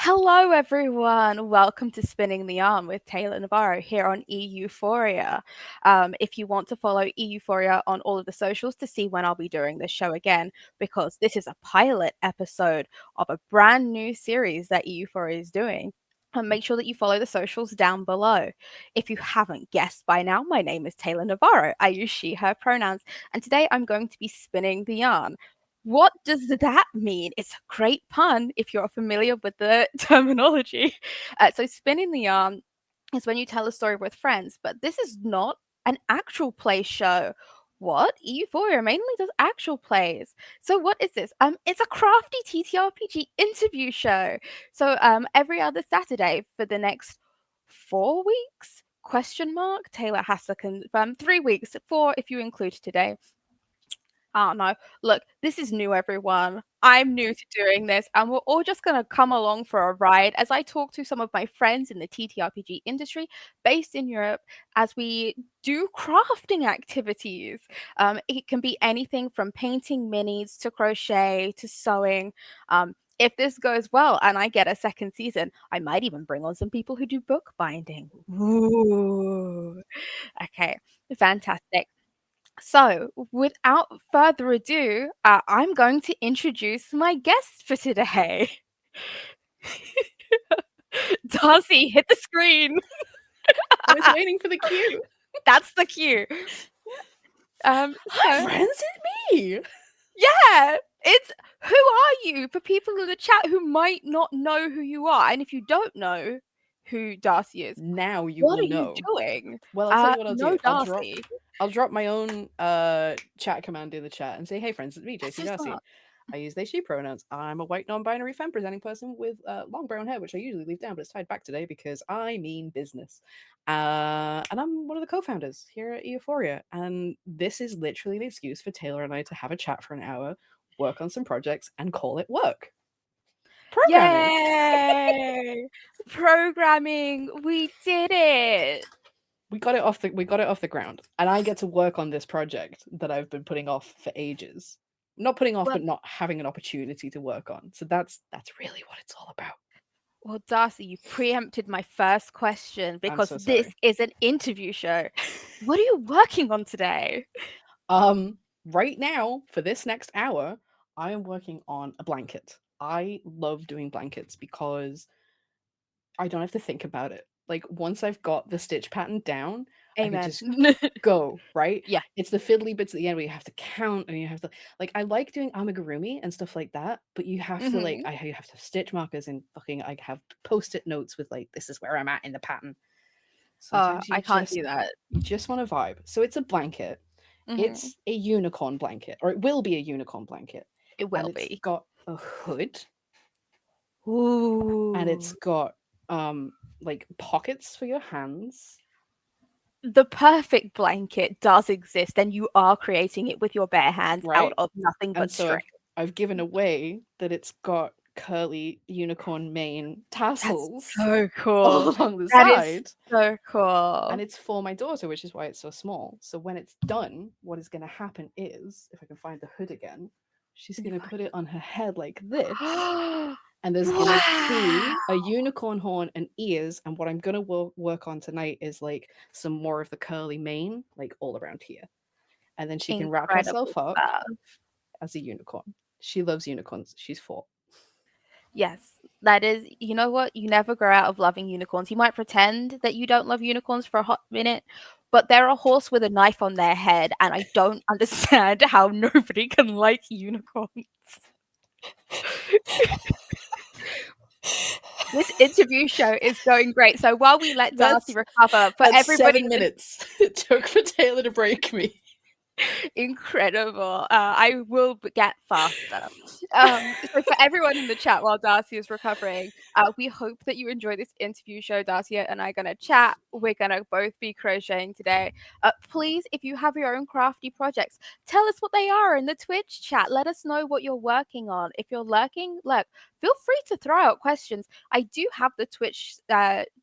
Hello, everyone. Welcome to Spinning the Yarn with Taylor Navarro here on EUphoria. If you want to follow EUphoria on all of the socials to see when I'll be doing this show again, because this is a pilot episode of a brand new series that EUphoria is doing. Make sure that you follow the socials down below. If you haven't guessed by now, my name is Taylor Navarro. I use she, her pronouns, and today I'm going to be spinning the yarn. What does that mean? It's a great pun if you're familiar with the terminology. So, spinning the yarn is when you tell a story with friends, but this is not an actual play show. What? Euphoria mainly does actual plays. So what is this? It's a crafty TTRPG interview show. So every other Saturday for the next 4 weeks? Question mark. Taylor has to confirm 3 weeks, 4 if you include today. I don't know. Look, this is new, everyone. I'm new to doing this, and we're all just going to come along for a ride as I talk to some of my friends in the TTRPG industry based in Europe as we do crafting activities. It can be anything from painting minis to crochet to sewing. If this goes well and I get a second season, I might even bring on some people who do bookbinding. Ooh. Okay, fantastic. So, without further ado, I'm going to introduce my guest for today. Darcy, hit the screen. I was waiting for the cue. That's the cue. Hi, So, friends, it's me. yeah, it's who are you for people in the chat who might not know who you are, and if you don't know who Darcy is, Now you what will are you know. doing? Well, I'll tell you what I'll No, do. Darcy. I'll drop my own chat command in the chat and say, "Hey, friends, it's me, That's JC so Darcy. smart. I use they/she pronouns. I'm a white non-binary femme presenting person with long brown hair, which I usually leave down, but it's tied back today because I mean business. And I'm one of the co-founders here at Euphoria. And this is literally the excuse for Taylor and I to have a chat for an hour, work on some projects, and call it work. Programming. Yay! Programming, we did it. We got it off the ground, and I get to work on this project that I've been putting off for ages. Not putting off, Well, but not having an opportunity to work on. So that's really what it's all about. well, Darcy, you preempted my first question I'm because so this sorry. is an interview show. What are you working on today? Right now for this next hour, I am working on a blanket. I love doing blankets because I don't have to think about it. Like once I've got the stitch pattern down, I could Amen. just go, right? Yeah. It's the fiddly bits at the end where you have to count and you have to like I like doing amigurumi and stuff like that, but you have to like Mhm. you have to have stitch markers and fucking I have post-it notes with like this is where I'm at in the pattern. Sometimes I can't do that. you just want to vibe. So it's a blanket. Mhm. It's a unicorn blanket, or it will be a unicorn blanket. It And will it's be. got a hood and it's Ooh. got like pockets for your hands. The perfect blanket does exist, and you are creating it with your bare hands out Right? of nothing And but so string. I've given away that it's got curly unicorn mane That's tassels so all cool. along the That is side. so And cool. it's for my daughter, which is why it's so small. So when it's done, what is going to happen is, if I can find the hood again, she's You going to find put it on her head like this. it. And there's going to Wow! be a unicorn horn and ears. And what I'm going to work on tonight is like some more of the curly mane, like all around here. And then she can wrap Incredible herself up stuff. as a unicorn. She loves unicorns. She's 4. Yes, that is, you know what? You never grow out of loving unicorns. You might pretend that you don't love unicorns for a hot minute, but they're a horse with a knife on their head, and I don't understand how nobody can like unicorns. This interview show is going great. So while we let Darcy That's recover, for that's everybody 7 in the minutes. It took for Taylor to break me. incredible. I will get faster. So for everyone in the chat while Darcy is recovering, we hope that you enjoy this interview show. Darcy and I are going to chat. We're going to both be crocheting today. Please, if you have your own crafty projects, tell us what they are in the Twitch chat. Let us know what you're working on. If you're lurking, look, feel free to throw out questions. I do have the Twitch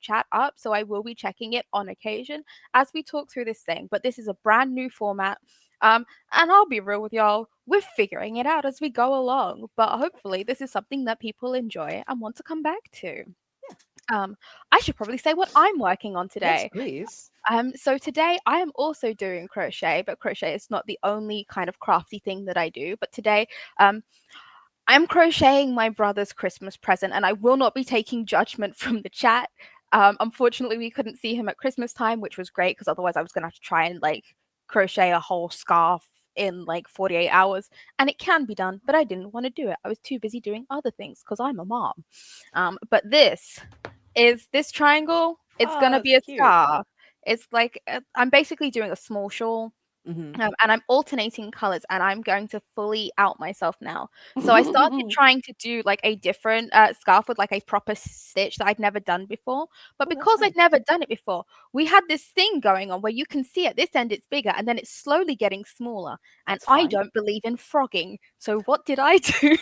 chat up, so I will be checking it on occasion as we talk through this thing. But this is a brand new format. And I'll be real with y'all, we're figuring it out as we go along, but hopefully this is something that people enjoy and want to come back to. Yeah. Um, I should probably say what I'm working on Yes, today. please. So today I am also doing crochet, but crochet is not the only kind of crafty thing that I do. But today, um, I'm crocheting my brother's Christmas present, and I will not be taking judgment from the chat. Unfortunately, we couldn't see him at Christmas time, which was great because otherwise I was gonna have to try and like crochet a whole scarf in like 48 hours, and it can be done, but I didn't want to do it. I was too busy doing other things because I'm a mom. But this triangle. It's Oh, gonna that's be a cute. scarf. It's like I'm basically doing a small shawl, Hmm. and I'm alternating colors, and I'm going to fully out myself now. So I started trying to do like a different scarf with like a proper stitch that I'd never done before. But Oh, that's because I'd nice. never done it before, we had this thing going on where you can see at this end it's bigger and then it's slowly getting smaller. And That's I fine. don't believe in frogging. So what did I do?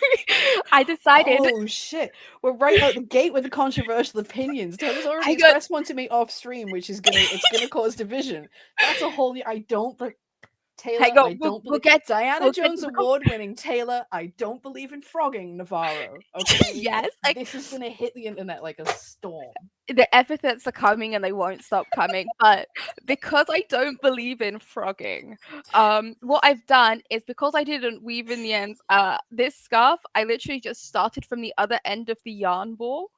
I decided, Oh shit. We're right out the gate with the controversial opinions. Taylor's already I got, expressed one to me off stream, which is gonna cause division. That's a whole I don't but I Taylor, got, I don't we'll believe get, Diana we'll get to Jones the award winning Taylor, I don't believe in frogging Navarro. Okay? yes, like This is gonna hit the internet like a storm. the epithets are coming and they won't stop coming. But because I don't believe in frogging, what I've done is because I didn't weave in the ends, this scarf, I literally just started from the other end of the yarn ball.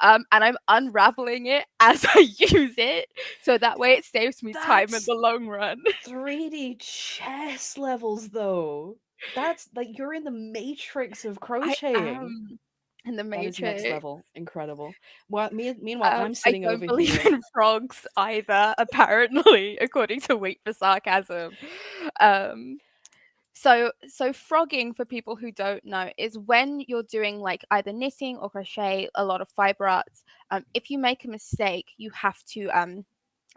And I'm unraveling it as I use it, so that way it saves me time in That's the long run. 3D chess levels though. That's like you're in the matrix of I crocheting. am in the That is next matrix. level. Incredible. Well, meanwhile, I'm I sitting don't over believe here. in frogs either, apparently, according to Wait for Sarcasm. Um, so frogging, for people who don't know, is when you're doing like either knitting or crochet, a lot of fiber arts. If you make a mistake, you have to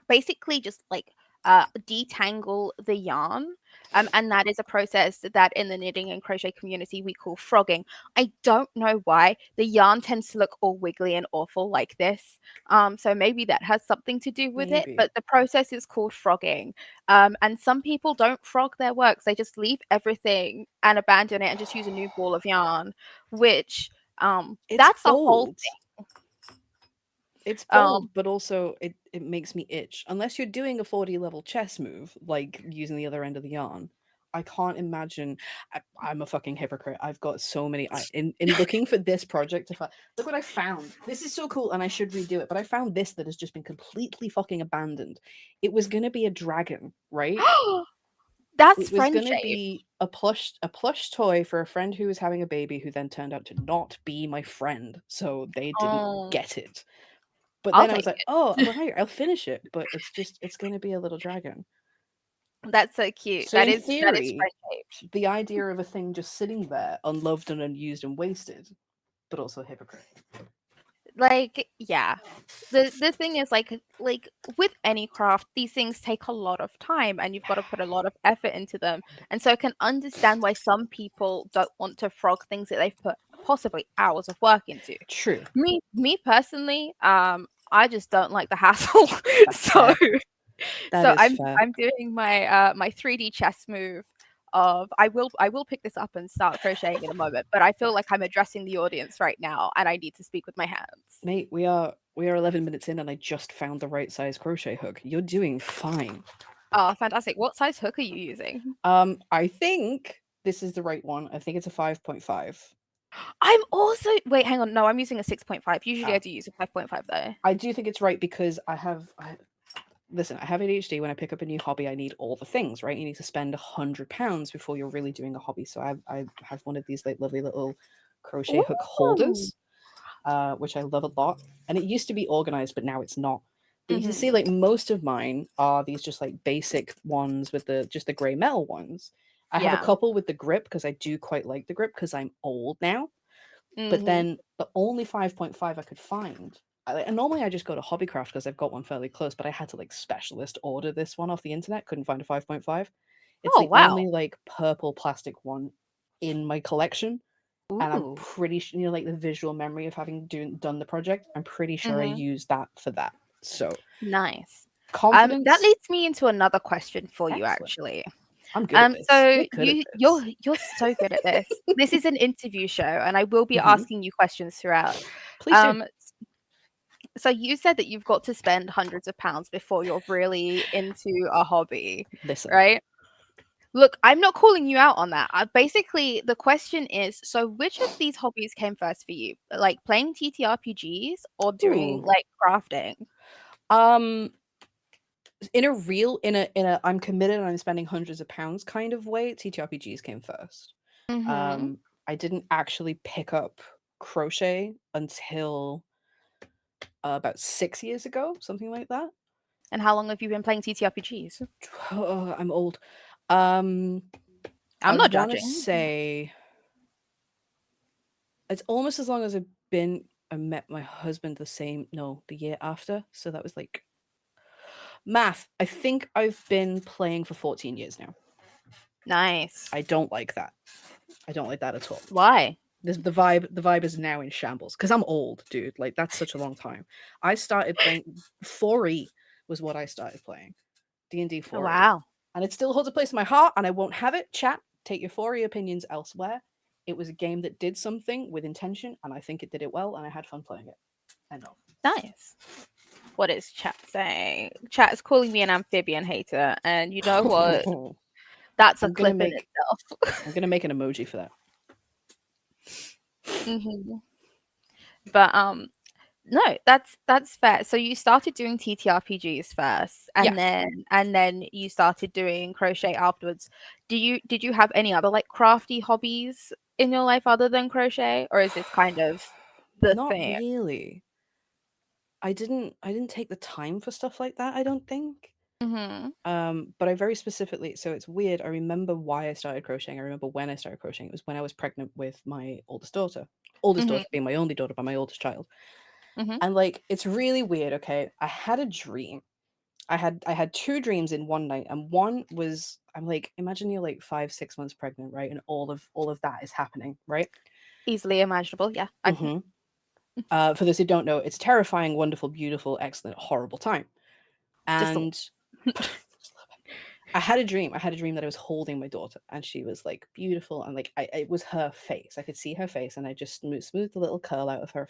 basically just like detangle the yarn. And that is a process that in the knitting and crochet community we call frogging. I don't know why the yarn tends to look all wiggly and awful like this. So maybe that has something to do with it, Maybe. but the process is called frogging. And some people don't frog their works, they just leave everything and abandon it and just use a new ball of yarn, which It's that's a whole bold. thing. It's Um, bold, but also it makes me itch. Unless you're doing a 40 level chess move, like using the other end of the yarn. I can't imagine. I'm a fucking hypocrite. I've got so many. In looking for this project, look what I found. This is so cool, and I should redo it. But I found this that has just been completely fucking abandoned. It was gonna be a dragon, right? that's It was friend gonna shape. be a plush toy for a friend who was having a baby, who then turned out to not be my friend, so they didn't Oh, get it. But I'll then I was take like, it. oh, well, here, I'll finish it. But it's going to be a little dragon. That's so cute. So That in is theory, friend shaped. the idea of a thing just sitting there, unloved and unused and wasted, but also hypocrite. Like, yeah. The thing is like with any craft, these things take a lot of time and you've got to put a lot of effort into them. And so I can understand why some people don't want to frog things that they've put possibly hours of work into. True. Me personally, I just don't like the hassle. That's so fair. That so is fair. I'm doing my my 3D chess move of I will pick this up and start crocheting in a moment, but I feel like I'm addressing the audience right now and I need to speak with my hands. Mate, we are 11 minutes in and I just found the right size crochet hook. You're doing fine. Oh, fantastic. What size hook are you using? I think this is the right one. I think it's a 5.5. I'm also wait, hang on. No, I'm using a 6.5. Usually I Ah, do use a 5.5 though. I do think it's right because listen, I have ADHD. When I pick up a new hobby, I need all the things, right? You need to spend £100 before you're really doing a hobby. So I have one of these like lovely little crochet hook Ooh. holders, which I love a lot. And it used to be organized, but now it's not. But you can see Mhm. like most of mine are these just like basic ones with the just the grey metal ones. I have a Yeah. couple with the grip because I do quite like the grip because I'm old now. But Mhm. then the only 5.5 I could find, and normally I just go to Hobbycraft because I've got one fairly close, but I had to like specialist order this one off the internet. Couldn't find a 5.5. It's Oh, the wow. only like purple plastic one in my collection, and I'm Ooh. pretty sure, like the visual memory of having done the project. I'm pretty sure I Mhm. used that for that. So Nice. That confidence, leads me into another question for you excellent. actually. I'm good at this. So You're good at this. you're so good at this. This is an interview show, and I will be Hmm. asking you questions throughout. Please do. Um, so you said that you've got to spend hundreds of pounds before you're really into a hobby, Listen. right? Look, I'm not calling you out on that. Basically, the question is, so which of these hobbies came first for you? Like playing TTRPGs or doing Ooh. like crafting? Um, in a real, in a, I'm committed and I'm spending hundreds of pounds kind of way. TTRPGs came first. Mhm. I didn't actually pick up crochet until about 6 years ago, something like that. And how long have you been playing TTRPGs? Oh, I'm old. Um, I'm I not want to judging. say it's almost as long as I've been. I met my husband the same, no, the year after. So that was like math. I think I've been playing for 14 years now. Nice. I don't like that. I don't like that at all. Why? The vibe is now in shambles because I'm old, dude. Like that's such a long time. I started playing 4E was what I started playing. D&D Oh, 4E. wow. And it still holds a place in my heart and I won't have it. Chat, take your 4E opinions elsewhere. It was a game that did something with intention and I think it did it well and I had fun playing it. End of. Nice. What is chat saying? Chat is calling me an amphibian hater, and you know what? That's a I'm gonna clip in make itself. I'm gonna make an emoji for that. Hmm. But no, that's fair. So you started doing TTRPGs first, Yeah. and then you started doing crochet afterwards. Did you have any other like crafty hobbies in your life other than crochet, or is this kind of the Not thing? really. I didn't take the time for stuff like that, I don't think. Mhm. But I very specifically, so it's weird. I remember why I started crocheting. I remember when I started crocheting. It was when I was pregnant with my oldest daughter. Oldest Mhm. daughter being my only daughter, but my oldest child. Mhm. And like it's really weird, okay? I had a dream. I had two dreams in one night, and one was I'm like, imagine you're like 5, 6 months pregnant, right? And all of that is happening, right? Easily imaginable. Yeah. I Mm-hmm. For those who don't know, it's terrifying, wonderful, beautiful, excellent, horrible time. just a And I had a dream. I had a dream that I was holding my daughter, and she was like beautiful, and like it was her face. I could see her face, and I just smoothed a little curl out of her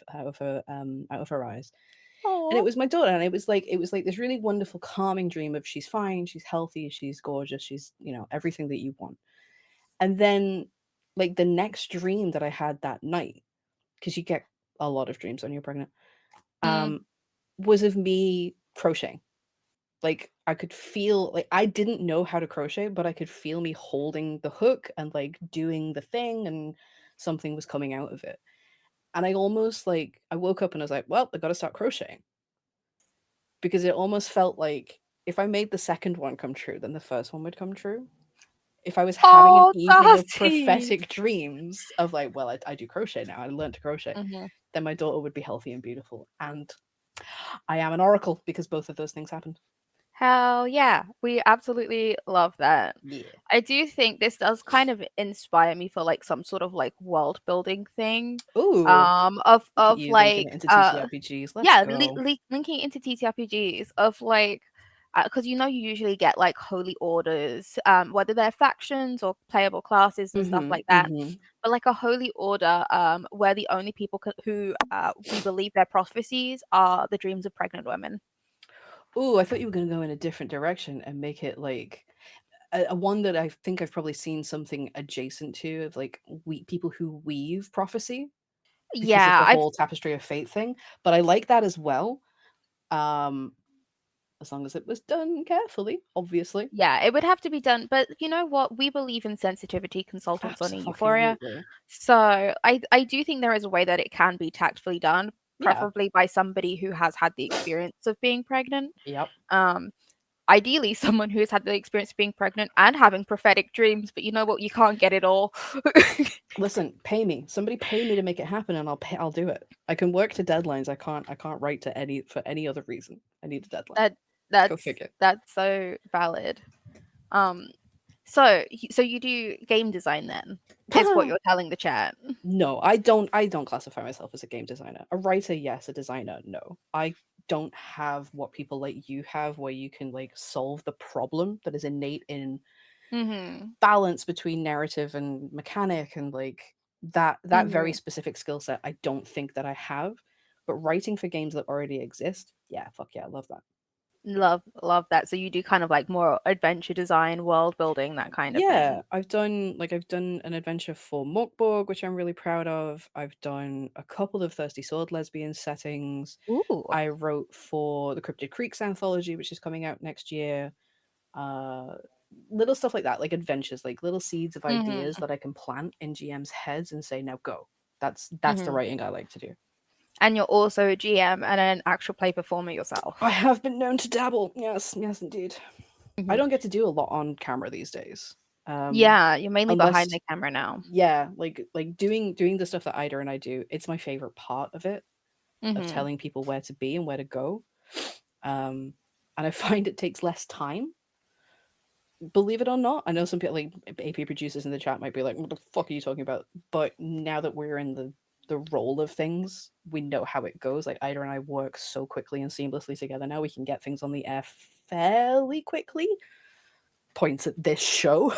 eyes, and it Oh. was my daughter. And it was like this really wonderful, calming dream of she's fine, she's healthy, she's gorgeous, she's everything that you want. And then, like the next dream that I had that night, because you get a lot of dreams when you're pregnant, Mm. um, was of me crocheting. Like I could feel like I didn't know how to crochet, but I could feel me holding the hook and like doing the thing and something was coming out of it. And I almost like I woke up and I was like, well, I gotta start crocheting. Because it almost felt like if I made the second one come true, then the first one would come true. If I was having an Oh, evening of Darcy. prophetic dreams of like, well, I do crochet now, I learned to crochet, Mhm. then my daughter would be healthy and beautiful. And I am an oracle because both of those things happened. Hell yeah, we absolutely love that. Yeah. I do think this does kind of inspire me for like some sort of like world building thing. Ooh. Look at Of you linking like it into TTRPGs. Let's yeah, go. linking into TTRPGs of like because you know you usually get like holy orders, whether they're factions or playable classes and stuff Mhm. like that. Mhm. But like a holy order, where the only people who we believe their prophecies are the dreams of pregnant women. Ooh, I thought you were gonna go in a different direction and make it like a one that I think I've probably seen something adjacent to of like people who weave prophecy because of Yeah, the I've whole tapestry of fate thing. But I like that as well. Um, as long as it was done carefully, obviously. Yeah, it would have to be done, but you know what? We believe in sensitivity consultants on Euphoria. Absolutely. So I do think there is a way that it can be tactfully done, Yeah. preferably by somebody who has had the experience of being pregnant. Yep. Um, Ideally someone who has had the experience of being pregnant and having prophetic dreams, but you know what? You can't get it all. Listen, pay me. Somebody pay me to make it happen, and I'll do it. I can work to deadlines. I can't write to any for any other reason. I need a deadline. That Go that's figure. that's so valid. Um, so you do game design then, is what you're telling the chat. No, I don't classify myself as a game designer. A writer, yes. A designer, no. I don't have what people like you have, where you can like solve the problem that is innate in Mhm. balance between narrative and mechanic and like that very Mhm. specific skill set I don't think that I have. But writing for games that already exist, yeah, fuck yeah, I love that. Love that. So you do kind of like more adventure design, world building, that kind of thing. Yeah, I've done an adventure for Morkborg, which I'm really proud of. I've done a couple of Thirsty Sword lesbian settings. Ooh. I wrote for the Cryptid Creeks anthology, which is coming out next year. Uh, little stuff like that, like adventures, like little seeds of ideas Mhm. that I can plant in GM's heads and say, now go. That's the Mhm. writing I like to do. And you're also a GM and an actual play performer I yourself. have been known to dabble. Yes, yes, indeed. I Mhm. don't get to do a lot on camera these days. Um, Yeah, you're mainly behind unless the camera now. yeah, like doing the stuff that Ida and I do, it's my favorite part of it, of Mhm. telling people where to be and where to go. And I find it takes less time. Believe it or not, I know some people like AP producers in the chat might be like, "What the fuck are you talking about?" But now that we're in the role of things, we know how it goes. Like Ida and I work so quickly and seamlessly together now. We can get things on the air fairly quickly. Points at this show.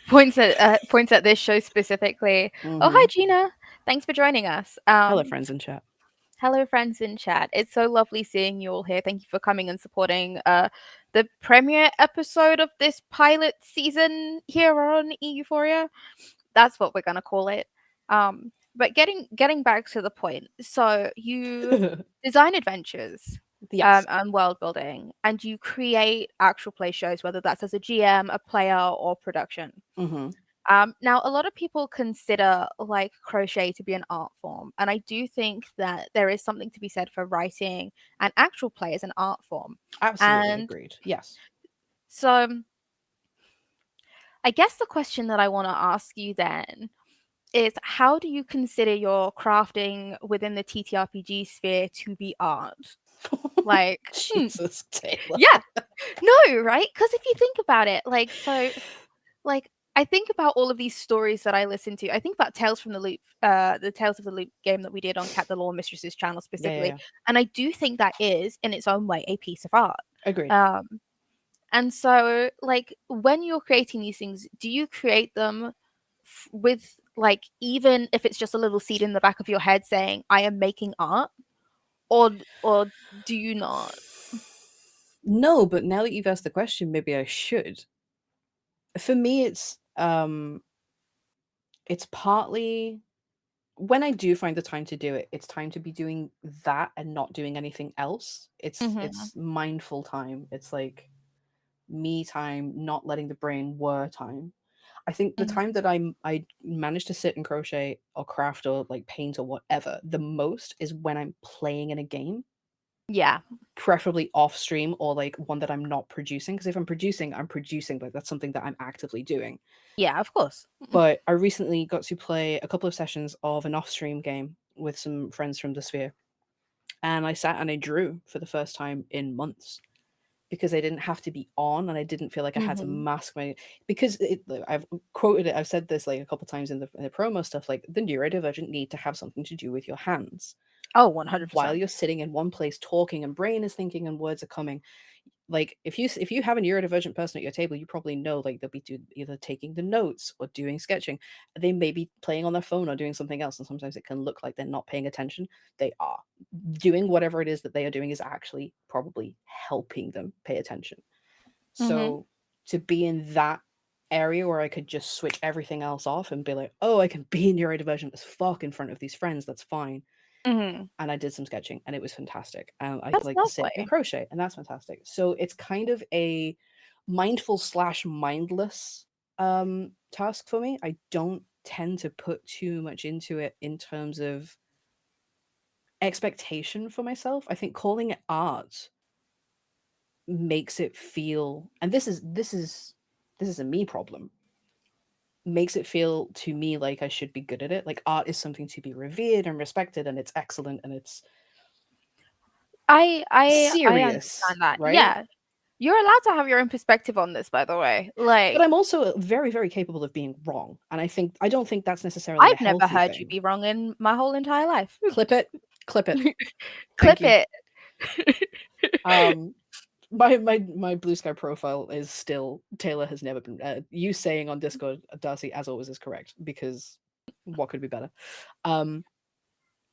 Points at this show specifically. Oh, hi Hmm. Gina. Thanks for joining us. Hello, friends in chat. Hello friends in chat. It's so lovely seeing you all here. Thank you for coming and supporting the premiere episode of this pilot season here on Euphoria. That's what we're gonna call it. But getting back to the point. So you design adventures Yes. and world building, and you create actual play shows, whether that's as a GM, a player, or production. Hmm. Now, a lot of people consider like crochet to be an art form, and I do think that there is something to be said for writing and actual play as an art form. Absolutely And agreed. Yes. so, I guess the question that I want to ask you then is how do you consider your crafting within the TTRPG sphere to be art? Like, Jesus, Taylor. yeah, no, right? Because if you think about it, like, I think about all of these stories that I listen to. I think about Tales from the Loop, the Tales of the Loop game that we did on Cat the Law Mistress's channel Yeah, yeah, specifically, yeah. and I do think that is, in its own way, a piece of art. Agreed. Um, and so, like, when you're creating these things, do you create them with, like, even if it's just a little seed in the back of your head saying, "I am making art," or do you not? No, but now that you've asked the question, maybe I should. For me, it's partly when I do find the time to do it, it's time to be doing that and not doing anything else. Mhm, It's mindful time. It's like me time, not letting the brain whir time. I think the mhm. time that I manage to sit and crochet or craft or like paint or whatever the most is when I'm playing in a game, Yeah, preferably off stream or like one that I'm not producing. Because if I'm producing, like that's something that I'm actively doing. yeah, of course. But I recently got to play a couple of sessions of an off stream game with some friends from the sphere. And I sat and I drew for the first time in months because I didn't have to be on and I didn't feel like I had to Mhm. mask my because I've quoted it, I've said this like a couple times in the promo stuff, like the neurodivergent need to have something to do with your hands. Oh, While 100%. you're sitting in one place talking and brain is thinking and words are coming, like if you have a neurodivergent person at your table, you probably know like they'll be either taking the notes or doing sketching. They may be playing on their phone or doing something else, and sometimes it can look like they're not paying attention. They are doing whatever it is that they are doing is actually probably helping them pay attention. Mhm, So to be in that area where I could just switch everything else off and be like, oh, I can be neurodivergent as fuck in front of these friends, that's fine. mhm. And I did some sketching and it was fantastic. And I That's like to sit and lovely. crochet, and that's fantastic. So it's kind of a mindful slash mindless task for me. I don't tend to put too much into it in terms of expectation for myself. I think calling it art makes it feel, and this is a me problem, makes it feel to me like I should be good at it. Like art is something to be revered and respected and it's excellent and it's I serious, understand that. right? Yeah. You're allowed to have your own perspective on this, by the way. But Like, I'm also very, very capable of being wrong. And I don't think that's necessarily a I've never healthy heard you thing. be wrong in my whole entire life. Clip it, clip it. Thank Clip you. it. Um, my blue sky profile is still Taylor has never been. You saying on Discord, Darcy, as always, is correct because what could be better? Um,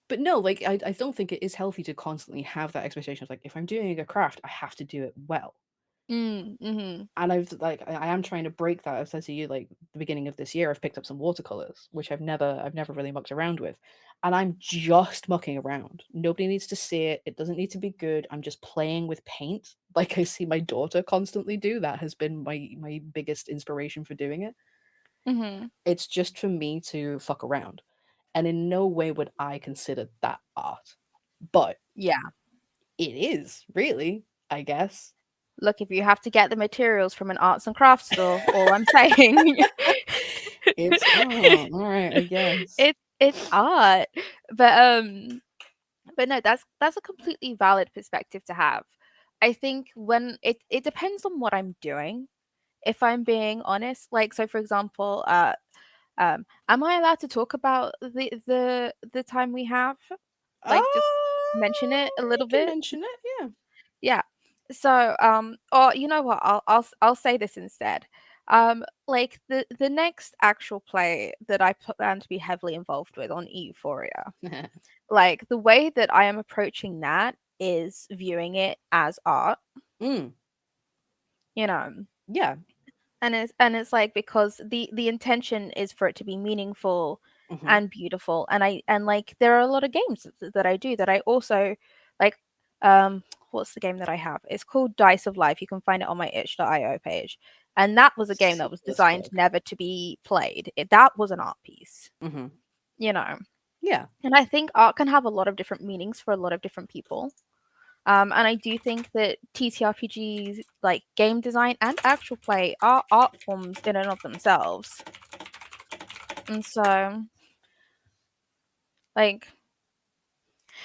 but no, like I don't think it is healthy to constantly have that expectation of like if I'm doing a craft, I have to do it well. Mm-hmm. And I've like I am trying to break that. I've said to you like the beginning of this year, I've picked up some watercolors, which I've never really mucked around with, and I'm just mucking around. Nobody needs to see it. It doesn't need to be good. I'm just playing with paint, like I see my daughter constantly do. That has been my biggest inspiration for doing it. Mm-hmm. It's just for me to fuck around, and in no way would I consider that art, but Yeah. it is really, I guess. Look, if you have to get the materials from an arts and crafts store, all I'm saying, It's art, all right, I guess. it's art. But but no, that's a completely valid perspective to have. I think when it depends on what I'm doing. If I'm being honest, like so, for example, am I allowed to talk about the time we have? Like, just mention it a You little can bit. mention it, yeah. Yeah. So, or you know what? I'll say this instead. Like the next actual play that I plan to be heavily involved with on Euphoria, like the way that I am approaching that is viewing it as art, Mm, you know. yeah. And it's like because the intention is for it to be meaningful Hmm. and beautiful, and like there are a lot of games that I do that I also like. um what's the game that I have? It's called Dice of Life. You can find it on my itch.io page, and that was a game that was Simple as designed fuck. never to be played. That was an art piece, Hmm. you know. Yeah. And I think art can have a lot of different meanings for a lot of different people. And I do think that TTRPGs, like game design and actual play, are art forms in and of themselves. And so, like,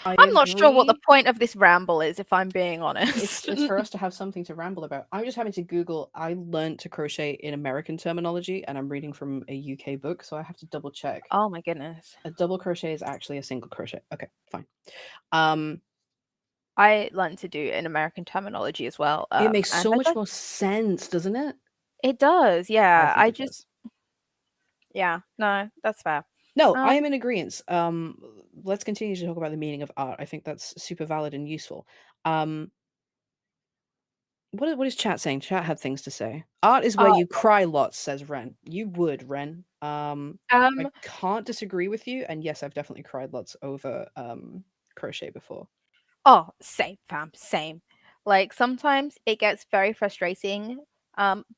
I I'm not sure what the agree. point of this ramble is, if I'm being It's honest. it's for us to have something to ramble about. I'm just having to Google. I learned to crochet in American terminology, and I'm reading from a UK book, so I have to double check. Oh my goodness. A double crochet is actually a single crochet. Okay, fine. Um, I learned to do in American terminology as well. it makes And so I much don't, more sense, doesn't it? it does, I yeah. think I it just, does. yeah, no, that's fair. No, I am Um, in agreement. Let's continue to talk about the meaning of art. I think that's super valid and useful. Um, what is chat saying? Chat had things to say. Art is where oh, you cry lots, says Ren. You would, Ren. I um, can't disagree with you. And yes, I've definitely cried lots over crochet before. Oh, same, fam, same. Like sometimes it gets very frustrating,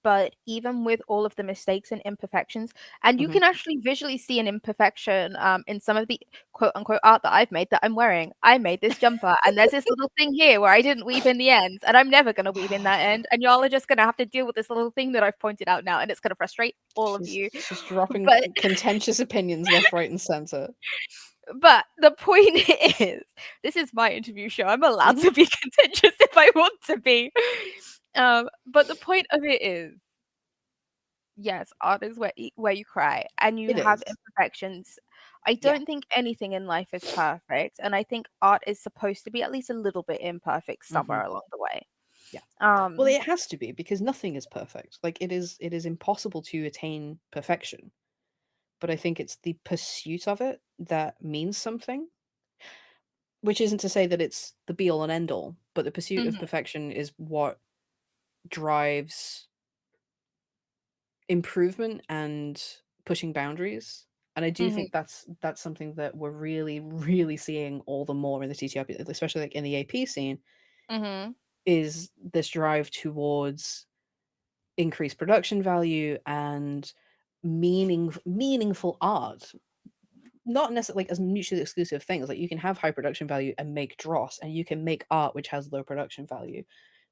but even with all of the mistakes and imperfections, and you Hmm. can actually visually see an imperfection in some of the quote unquote art that I've made that I'm wearing. I made this jumper, and there's this little thing here where I didn't weave in the ends, and I'm never gonna weave in that end, and y'all are just gonna have to deal with this little thing that I've pointed out now, and it's gonna frustrate all of you. She's dropping But contentious opinions left, right, and center. But the point is, this is my interview show. I'm allowed Hmm. to be contentious if I want to be. But the point of it is, yes, art is where you cry and you It have is. imperfections. I Yeah. don't think anything in life is perfect, and I think art is supposed to be at least a little bit imperfect Hmm. somewhere along the way. Yeah. Well, Um, it has to be because nothing is perfect. Like it is impossible to attain perfection. But I think it's the pursuit of it that means something, which isn't to say that it's the be all and end all, but the pursuit of mhm, perfection is what drives improvement and pushing boundaries. And I do mhm, think that's something that we're really, really seeing all the more in the TTRP, especially like in the AP scene, mhm, is this drive towards increased production value and meaningful art, not necessarily like as mutually exclusive things. Like you can have high production value and make dross, and you can make art which has low production value.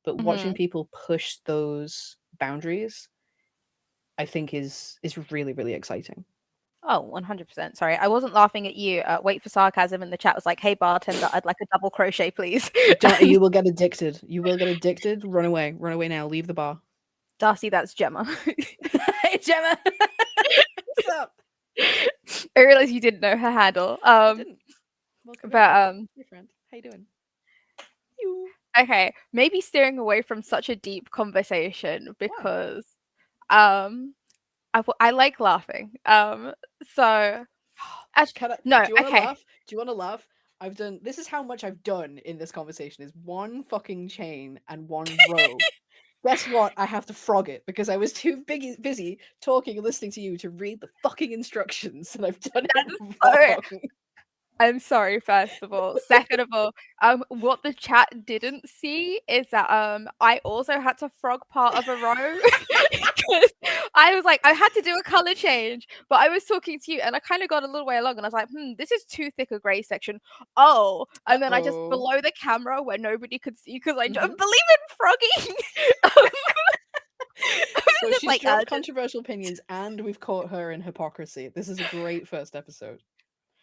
But watching mhm. people push those boundaries, I think is really, really exciting. Oh, 100%. Sorry, I wasn't laughing at you. Wait for sarcasm in the chat was like, "Hey bartender, I'd like a double crochet, please." Don't And you will get addicted. You will get addicted. Run away. Run away now. Leave the bar. Darcy, that's Gemma. Hey Gemma. What's up? I realized you didn't know her handle. I didn't. Welcome But in. Hey friend. How you doing? You. Okay, maybe steering away from such a deep conversation Why? because um I like laughing. So as Can I? no, Do you want to okay. laugh? Do you want to laugh? I've done. This is how much I've done in this conversation. Is one fucking chain and one row. Guess what? I have to frog it because I was too busy talking and listening to you to read the fucking instructions, and I've done it That's so wrong. I'm sorry, first of all. Second of all, what the chat didn't see is that I also had to frog part of a row because I was like, I had to do a color change, but I was talking to you and I kind of got a little way along and I was like, this is too thick a gray section. Oh, Uh and then I just oh. below the camera where nobody could see because I hmm don't believe in frogging. I So was just she's like, dropped just controversial opinions, and we've caught her in hypocrisy. This is a great first episode.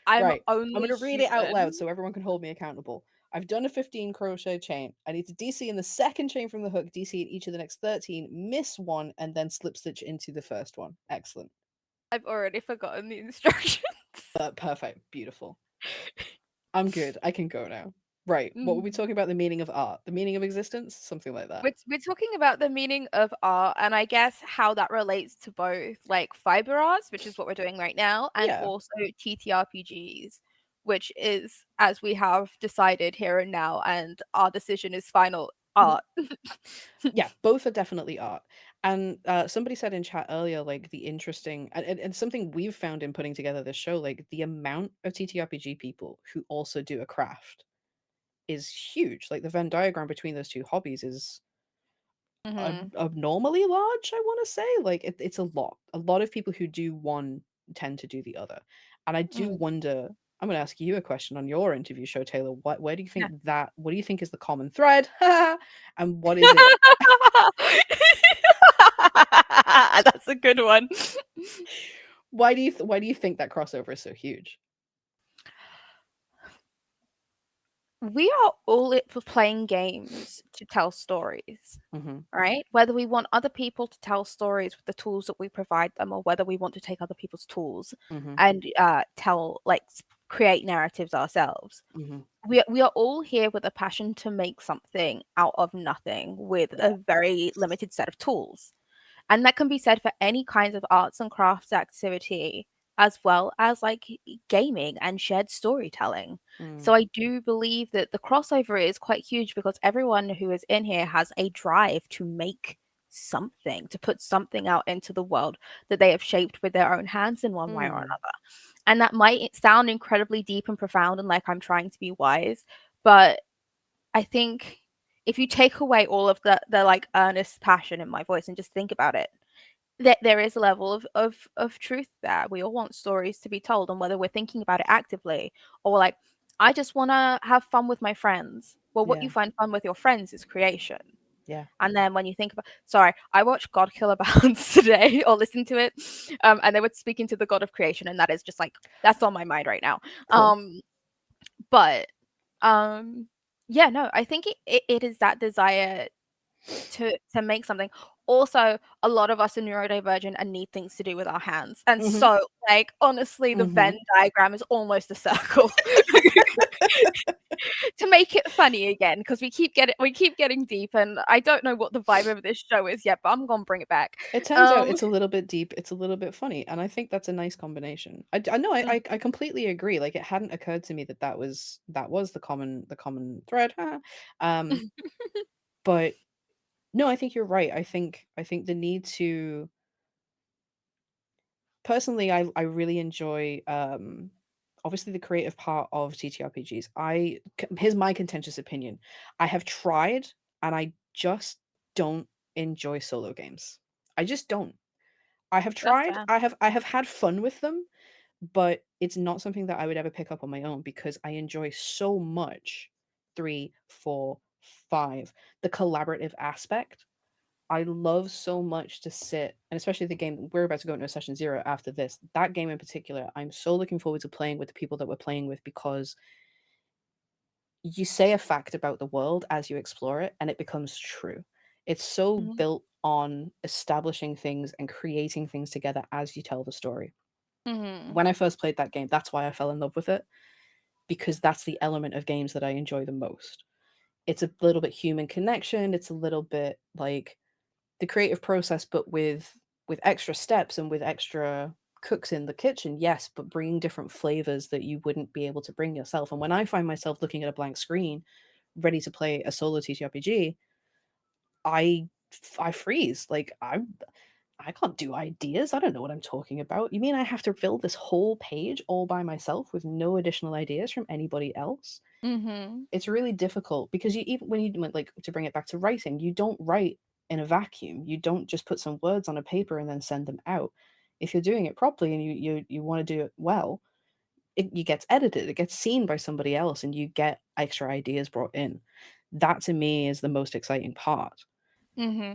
I'm Right. I'm going only to read it out loud human. so everyone can hold me accountable. I've done a 15 crochet chain. I need to DC in the second chain from the hook, DC in each of the next 13, miss one, and then slip stitch into the first one. Excellent. I've already forgotten the instructions. Perfect. Beautiful. I'm good. I can go now. Right. What were we talking about? The meaning of art, the meaning of existence, something like that. We're talking about the meaning of art and I guess how that relates to both like fiber arts, which is what we're doing right now, and Yeah. also TTRPGs, which is, as we have decided here and now, and our decision is final, Mhm. art. Yeah, both are definitely art. And somebody said in chat earlier, like the interesting and something we've found in putting together this show, like the amount of TTRPG people who also do a craft is huge. Like the Venn diagram between those two hobbies is hmm abnormally large, I want to say. Like it's a lot. A lot of people who do one tend to do the other. And I do hmm wonder, I'm going to ask you a question on your interview show, Taylor. Where do you Yeah. think that, what do you think is the common thread? And what is it? That's a good one. Why do you think that crossover is so huge? We are all it for playing games to tell stories. Mhm. Right? Whether we want other people to tell stories with the tools that we provide them, or whether we want to take other people's tools Mhm. and create narratives ourselves. Mhm. We are all here with a passion to make something out of nothing with Yeah. a very limited set of tools. And that can be said for any kinds of arts and crafts activity, as well as like gaming and shared storytelling. Mm. So I do believe that the crossover is quite huge because everyone who is in here has a drive to make something, to put something out into the world that they have shaped with their own hands in one way or Mm. another. And that might sound incredibly deep and profound and like I'm trying to be wise, but I think if you take away all of the like earnest passion in my voice and just think about it, there is a level of truth there. We all want stories to be told, and whether we're thinking about it actively or like, I just want to have fun with my friends. Well, what you Yeah. find fun with your friends is creation. Yeah. And then when you think about, sorry, I watched God Killer Balance today or listened to it, and they were speaking to the God of creation, and that is just like that's on my mind right now. Cool. But um, yeah, no, I think it is that desire to make something. Also, a lot of us are neurodivergent and need things to do with our hands. And Mhm. so, like, honestly, the Venn Mhm. diagram is almost a circle to make it funny again because we keep getting deep, and I don't know what the vibe of this show is yet, but I'm gonna bring it back. It turns out Um, it's a little bit deep, it's a little bit funny, and I think that's a nice combination. I know mm, I completely agree. Like it hadn't occurred to me that that was the common thread. um, but no, I think you're right. I think the need to personally, I really enjoy obviously the creative part of TTRPGs. Here's my contentious opinion. I have tried and I just don't enjoy solo games. I just don't. I have that's tried. fair. I have had fun with them, but it's not something that I would ever pick up on my own because I enjoy so much 3, 4, 5, the collaborative aspect. I love so much to sit, and especially the game we're about to go into a session 0 after this. That game in particular, I'm so looking forward to playing with the people that we're playing with because you say a fact about the world as you explore it and it becomes true. It's so Mhm, built on establishing things and creating things together as you tell the story. mhm, When I first played that game, that's why I fell in love with it because that's the element of games that I enjoy the most. it's a little bit human connection. It's a little bit like the creative process, but with extra steps and with extra cooks in the kitchen, yes, but bringing different flavors that you wouldn't be able to bring yourself. And when I find myself looking at a blank screen, ready to play a solo TTRPG, I I freeze. Like I can't do ideas. I don't know what I'm talking about. You mean I have to fill this whole page all by myself with no additional ideas from anybody else? Mm-hmm. It's really difficult because you even when you like to bring it back to writing, you don't write in a vacuum. You don't just put some words on a paper and then send them out. If you're doing it properly and you want to do it well, it gets edited, it gets seen by somebody else, and you get extra ideas brought in. That to me is the most exciting part. Mm-hmm.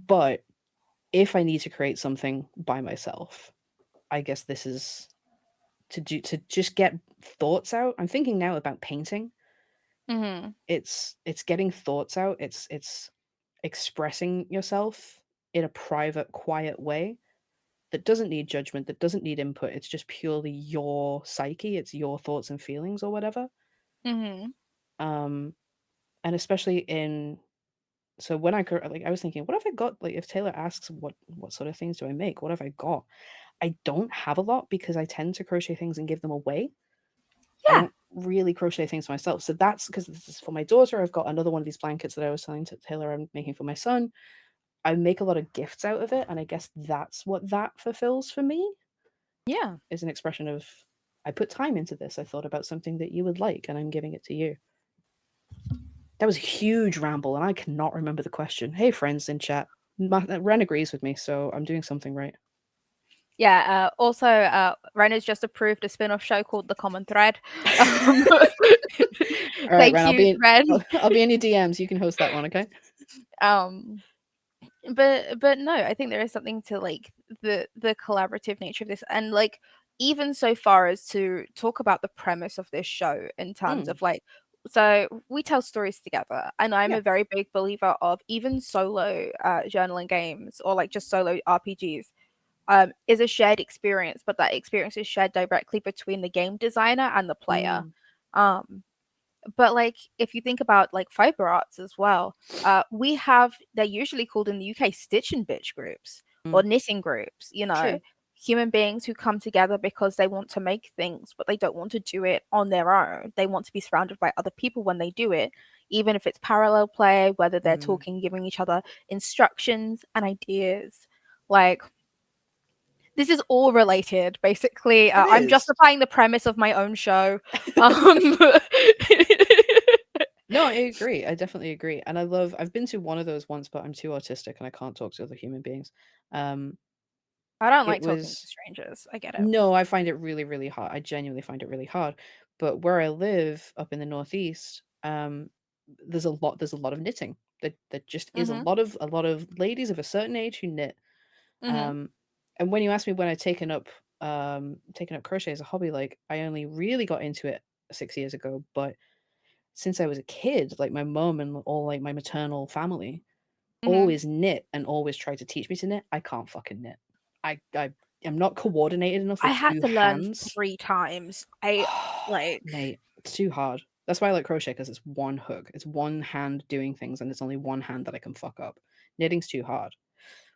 But if I need to create something by myself, I guess this is to just get thoughts out. I'm thinking now about painting. Mm-hmm. It's getting thoughts out. It's expressing yourself in a private, quiet way that doesn't need judgment, that doesn't need input. It's just purely your psyche, it's your thoughts and feelings or whatever. Mm-hmm. Um, and especially in so when like I was thinking, what have I got? Like if Taylor asks what sort of things do I make, what have I got? I don't have a lot because I tend to crochet things and give them away. I Yeah. don't really crochet things for myself. So that's because this is for my daughter. I've got another one of these blankets that I was telling to Taylor I'm making for my son. I make a lot of gifts out of it, and I guess that's what that fulfills for me Yeah. is an expression of I put time into this. I thought about something that you would like, and I'm giving it to you. That was a huge ramble, and I cannot remember the question. Hey, friends in chat. Ren agrees with me, so I'm doing something right. Yeah. Also, Ren has just approved a spin-off show called The Common Thread. Um, All right, thank Ren. you, Ren. I'll be in your DMs. You can host that one, okay? Um, but no, I think there is something to like the collaborative nature of this, and like even so far as to talk about the premise of this show in terms Mm, of like, so we tell stories together, and I'm yeah. a very big believer of even solo journaling games or like just solo RPGs is a shared experience, but that experience is shared directly between the game designer and the player. Mm, Um, but like if you think about like fiber arts as well, we have they're usually called in the UK stitch and bitch groups or mm. knitting groups, True. human beings who come together because they want to make things, but they don't want to do it on their own. They want to be surrounded by other people when they do it, even if it's parallel play, whether they're Mm. talking, giving each other instructions and ideas. Like this is all related, basically. It I'm is. justifying the premise of my own show. Um, No, I agree. I definitely agree. And I've been to one of those once, but I'm too autistic and I can't talk to other human beings. Um, I don't it like talking to was strangers. I get it. no, I find it really, really hard. I genuinely find it really hard. But where I live up in the northeast, there's a lot of knitting. There just is Mhm. a lot of ladies of a certain age who knit. Mhm. Um, and when you ask me when I taken up crochet as a hobby, like I only really got into it 6 years ago, but since I was a kid, like my mom and all like my maternal family Mhm. always knit and always tried to teach me to knit. I can't fucking knit. I am not coordinated enough I with had two to learn hands. 3 times. I like Mate, it's too hard. That's why I like crochet because it's one hook. It's one hand doing things and it's only one hand that I can fuck up. Knitting's too hard.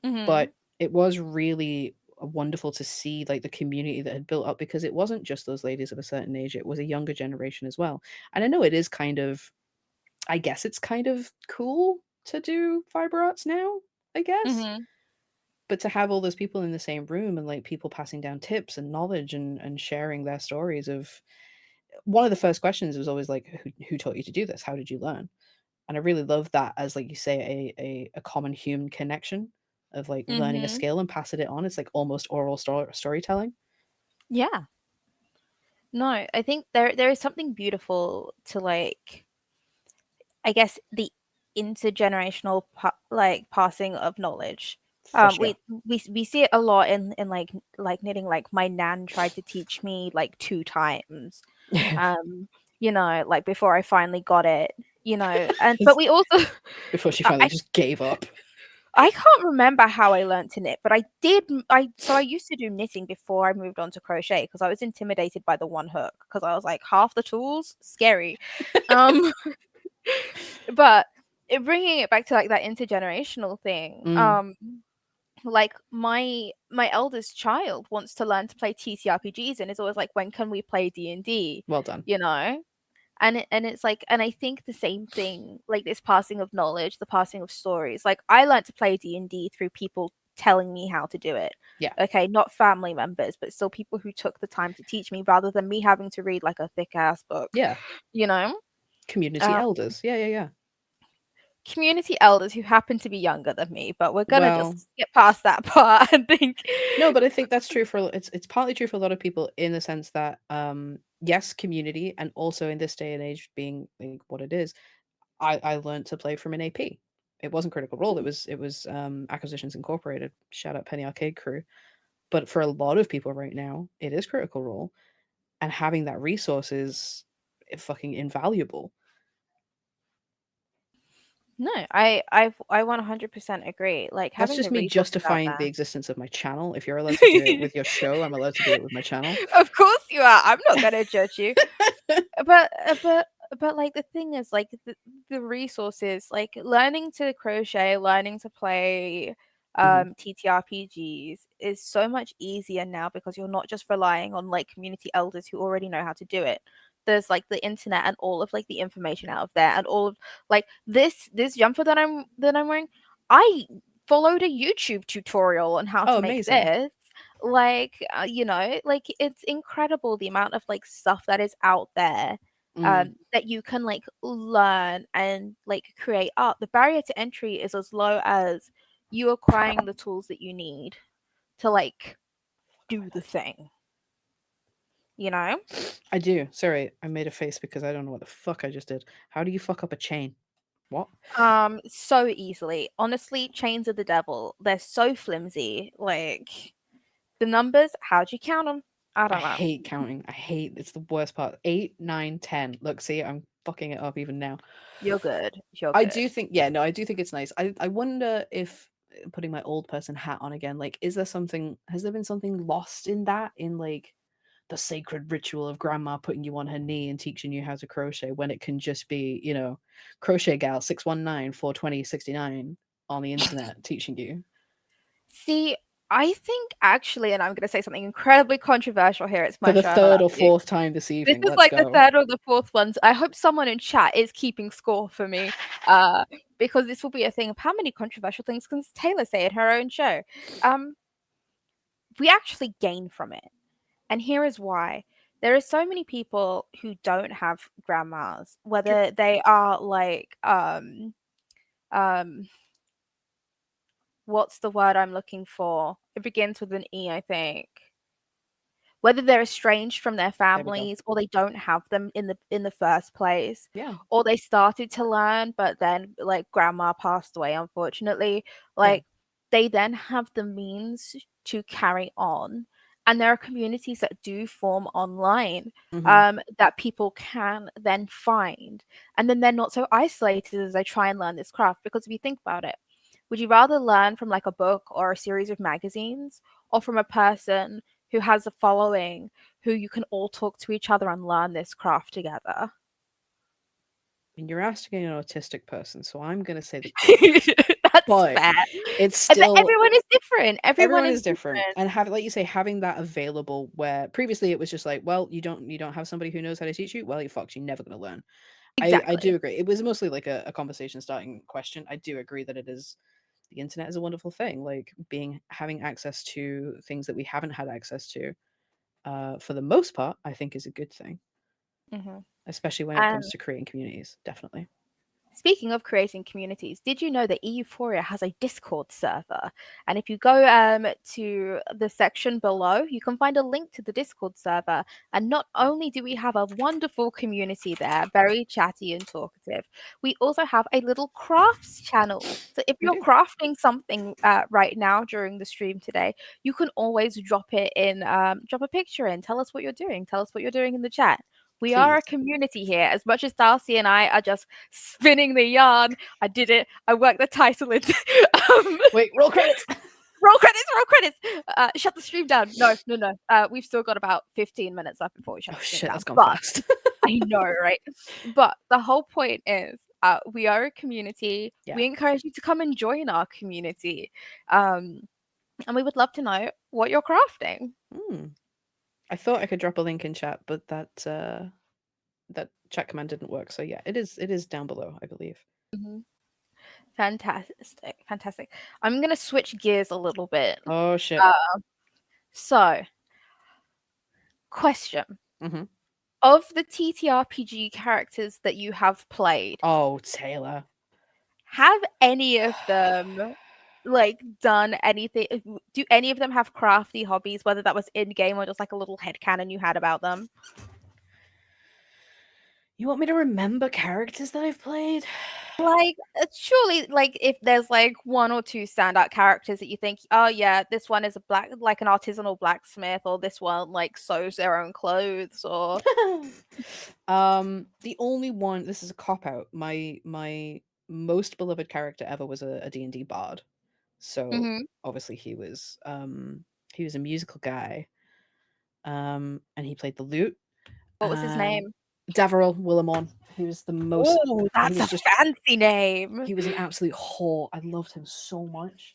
Mhm. But it was really wonderful to see like the community that had built up because it wasn't just those ladies of a certain age, it was a younger generation as well. And I know it is kind of I guess it's kind of cool to do fiber arts now, I guess. Mhm. But to have all those people in the same room and like people passing down tips and knowledge and sharing their stories of one of the first questions was always like, who taught you to do this? How did you learn? And I really love that as like you say, a common human connection of like learning a Mhm. skill and passing it on. It's like almost oral storytelling. Yeah. No, I think there is something beautiful to like I guess the intergenerational like passing of knowledge. For sure. We see it a lot in like knitting. Like my nan tried to teach me like 2 times, um, like before I finally got it. And but Just we also before she I finally just gave up. I can't remember how I learned to knit, but I did. I used to do knitting before I moved on to crochet because I was intimidated by the one hook because I was like half the tools scary. Um, But bringing it back to like that intergenerational thing, Mm, like my eldest child wants to learn to play TTRPGs and is always like, when can we play D&D? well done. You know? And it's like, and I think the same thing, like this passing of knowledge, the passing of stories. Like I learned to play D&D through people telling me how to do it. Yeah, Okay, not family members, but still people who took the time to teach me rather than me having to read like a thick ass book, yeah. you know? Community Uh, elders. Yeah, yeah, yeah. Community elders who happen to be younger than me, but we're gonna Well, just get past that part, I think. no, but I think that's true for it's partly true for a lot of people in the sense that yes, community, and also in this day and age being like what it is, I learned to play from an AP. It wasn't Critical Role. It was Acquisitions Incorporated. Shout out Penny Arcade Crew. But for a lot of people right now, it is Critical Role, and having that resource is fucking invaluable. No, I 100% agree. Like That's having just the me resources out justifying the there. existence of my channel. If you're allowed to do it with your show, I'm allowed to do it with my channel. Of course you are. I'm not gonna judge you. But like the thing is like the resources, like learning to crochet, learning to play Mhm. TTRPGs is so much easier now because you're not just relying on like community elders who already know how to do it. There's like the internet and all of like the information out of there, and all of like this jumper that I'm wearing. I followed a YouTube tutorial on how Oh, to make amazing. this. Like like it's incredible the amount of like stuff that is out there, Mm. that you can like learn and like create art. The barrier to entry is as low as you acquiring the tools that you need to like do the thing, you know? I do. Sorry, I made a face because I don't know what the fuck I just did. How do you fuck up a chain? What? So easily. Honestly, chains are the devil. They're so flimsy. Like the numbers, how'd you count them? I I don't know. hate counting. I hate it's the worst part. 8, 9, 10. Look, see, I'm fucking it up even now. You're good. You're I good. do think, yeah, no, I do think it's nice. I wonder if putting my old person hat on again, like, is there something, has there been something lost in that, in like the sacred ritual of grandma putting you on her knee and teaching you how to crochet when it can just be, crochet gal 619 420 69 on the internet teaching you? See, I think actually, and I'm going to say something incredibly controversial here. It's For my the show. I'm allowed third or to. fourth time this This evening, is let's like the go. third or the fourth ones. I hope someone in chat is keeping score for me, because this will be a thing of how many controversial things can Taylor say in her own show. Um, we actually gain from it, and here is why. There are so many people who don't have grandmas, Sure. whether they are like um what's the word I'm looking for? It begins with an E, I think. Whether they're estranged from their There we go. families or they don't have them in the first place, Yeah. or they started to learn but then like grandma passed away unfortunately, Yeah. like they then have the means to carry on. And there are communities that do form online, Hmm. that people can then find, and then they're not so isolated as they try and learn this craft. Because if you think about it, would you rather learn from like a book or a series of magazines, or from a person who has a following, who you can all talk to each other and learn this craft together? And you're asking an autistic person, so I'm gonna say the book. That's But fair. it's But still everyone is different. Everyone everyone is is different. different. And have like you say, having that available where previously it was just like, well, you don't have somebody who knows how to teach you, well, you're fucked, you're never gonna learn. I do Exactly. agree. It was mostly like a conversation starting question. I do agree that it is the internet is a wonderful thing. Like having access to things that we haven't had access to, for the most part, I think is a good thing, Hmm. especially when it comes And to creating communities. Definitely. speaking of creating communities, did you know that EUphoria has a Discord server? And if you go to the section below, you can find a link to the Discord server. And not only do we have a wonderful community there, very chatty and talkative, we also have a little crafts channel. So if We you're do. crafting something right now during the stream today, you can always drop it in, drop a picture in, tell us what you're doing, tell us what you're doing in the chat. We are Please. a community here. As much as Darcy and I are just spinning the yarn, I did it. I worked the title into. um, Wait, roll credits. roll credits, roll credits. Shut the stream down. No, no, no. We've still got about 15 minutes left before we shut Oh the stream shit, down. that's gone But fast. I know, right? But the whole point is We are a community. Yeah. We encourage you to come and join our community. Um, and we would love to know what you're crafting. Hmm. I thought I could drop a link in chat, but that chat command didn't work. So yeah, it is down below, I believe. Mhm. Fantastic, fantastic. I'm gonna switch gears a little bit. Oh shit. Uh, so, question. Mm-hmm. Of the TTRPG characters that you have played, Oh, Taylor. have any of them like done anything? Do any of them have crafty hobbies, whether that was in game or just like a little headcanon you had about them? You want me to remember characters that I've played? Like, surely, like if there's like one or two standout characters that you think, oh yeah, this one is a black, like an artisanal blacksmith, or this one like sews their own clothes, or The only one, this is a cop out. My most beloved character ever was a D&D bard. So Mhm. obviously he was a musical guy. And he played the lute. What was his Um name? Davarel Willamon. He was the most Oh, he that's was a just fancy name. he was an absolute whore. I loved him so much.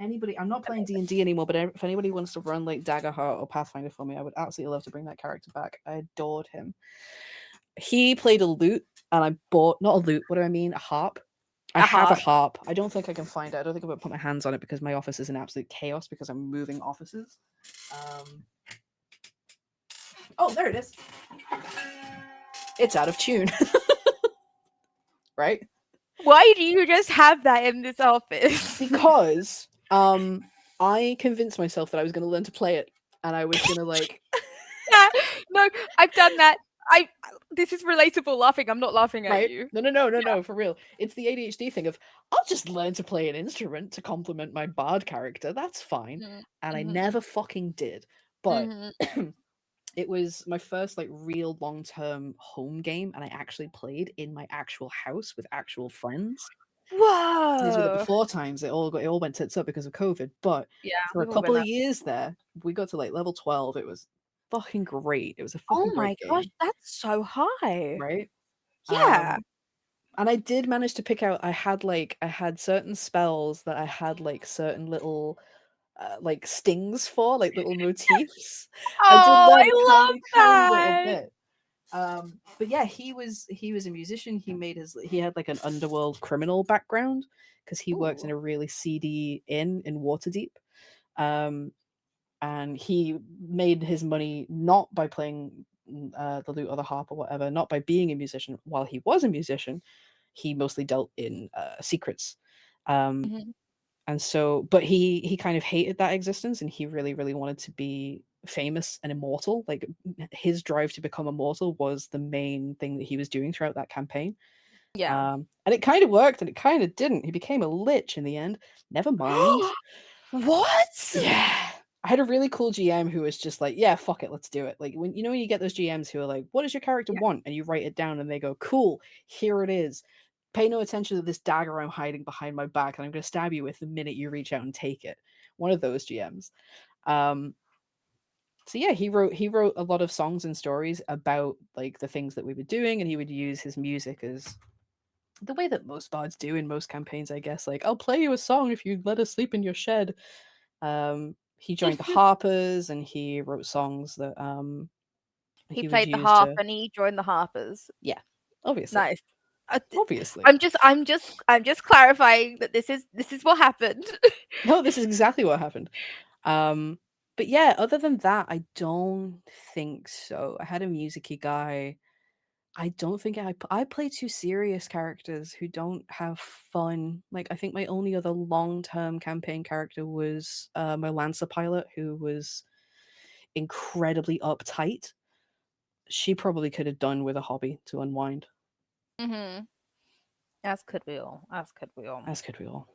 Anybody, I'm not playing Amazing. D&D anymore, but if anybody wants to run like Daggerheart or Pathfinder for me, I would absolutely love to bring that character back. I adored him. He played a lute, and I bought, not a lute, what do I mean? A harp. I A have a heart. harp. I don't think I can find it. I don't think I'm gonna put my hands on it because my office is in absolute chaos because I'm moving offices. Um, oh, there it is. It's out of tune. Right? Why do you just have that in this office? Because I convinced myself that I was going to learn to play it, and I was going to like, Yeah, no, I've done that. I This is relatable laughing. I'm not laughing at right? you. No, no, no, no, Yeah. no, for real. It's the ADHD thing of I'll just learn to play an instrument to complement my bard character. That's fine. Mhm. And I Mhm. never fucking did. But Mhm. it was my first like real long-term home game, and I actually played in my actual house with actual friends. These were the Whoa. before times. It all went tits up because of COVID. But Yeah, for a we've all been couple of there. years there, we got to like level 12. It was fucking great. It was a fucking Oh my great gosh, game, that's so high. right? Yeah. Um, and I did manage to pick out. I had certain spells that I had like certain little like stings for, like little motifs. I did Oh, learn a I love tiny, tiny little that. bit. But yeah, he was a musician. He had like an underworld criminal background because he worked in Ooh. a really seedy inn in Waterdeep. Um, and he made his money not by playing the lute or the harp or whatever, not by being a musician. While he was a musician, he mostly dealt in secrets. Um, Mhm. and so, but he kind of hated that existence, and he really, really wanted to be famous and immortal. Like his drive to become immortal was the main thing that he was doing throughout that campaign. Yeah. And it kind of worked, and it kind of didn't. He became a lich in the end. Never mind. What? Yeah. I had a really cool GM who was just like, "Yeah, fuck it, let's do it." Like when you get those GMs who are like, "What does your character Yeah. want?" and you write it down, and they go, "Cool, here it is. Pay no attention to this dagger I'm hiding behind my back, and I'm going to stab you with the minute you reach out and take it." One of those GMs. Um, so yeah, he wrote a lot of songs and stories about like the things that we were doing, and he would use his music as the way that most bards do in most campaigns, I guess. Like, I'll play you a song if you let us sleep in your shed. He joined the Harpers, and he wrote songs that He he would played the use harp to, and he joined the harpers. yeah, obviously, Nice. Uh, d- obviously. I'm just clarifying that this is what happened. No, this is exactly what happened. Um, but yeah, other than that, I don't think so. I had a musicy guy. I don't think I play two serious characters who don't have fun. Like I think my only other long-term campaign character was my Lancer pilot, who was incredibly uptight. She probably could have done with a hobby to unwind, Mhm. As could we all. As could we all. as could we all.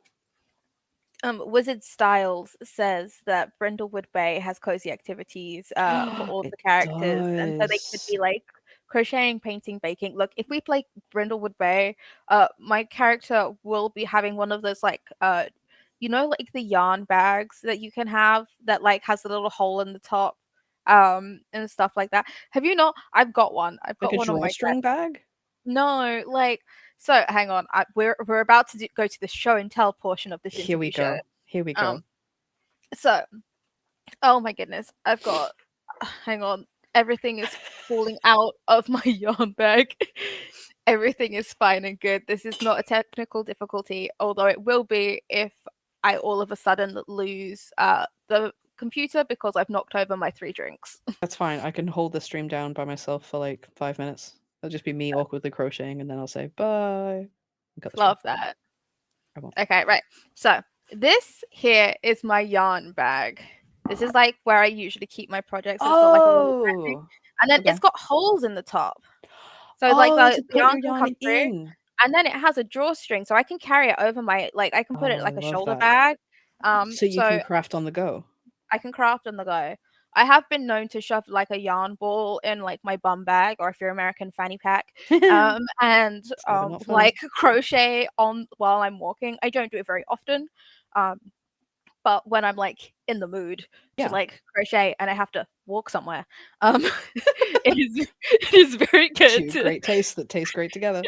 Wizard Styles says that Brindlewood Bay has cozy activities for all of It the characters, and so they could does. be like crocheting, painting, baking. Look, if we play Brindlewood Bay, my character will be having one of those like like the yarn bags that you can have that like has a little hole in the top, and stuff like that. Have you not? I've got one. I've Like got a one on my desk. drawstring bag? No, like So hang on, we're about to go to the show and tell portion of this Here we interview show. go. Here we go. Um, so oh my goodness, I've got. Hang on, everything is falling out of my yarn bag. Everything is fine and good. This is not a technical difficulty, although it will be if I all of a sudden lose the computer because I've knocked over my 3 drinks. That's fine. I can hold the stream down by myself for like 5 minutes. It'll just be me awkwardly crocheting, and then I'll say bye and cut the stream. Love that. I won't. Okay, right. So this here is my yarn bag. This is like where I usually keep my projects. It's got like a little bag, Oh, and then okay. it's got holes in the top. So like Oh, to the put yarn your can yarn come through, in. and then it has a drawstring, so I can carry it over my like I can put it Oh, I like a love shoulder that. bag. So you can So craft on the go. I can craft on the go. I have been known to shove like a yarn ball in like my bum bag, or if you're American, fanny pack, It's and never not fun. like crochet on while I'm walking. I don't do it very often, um, but when I'm like in the mood to Yeah. like crochet and I have to walk somewhere, it is very good Two to great tastes that taste great together.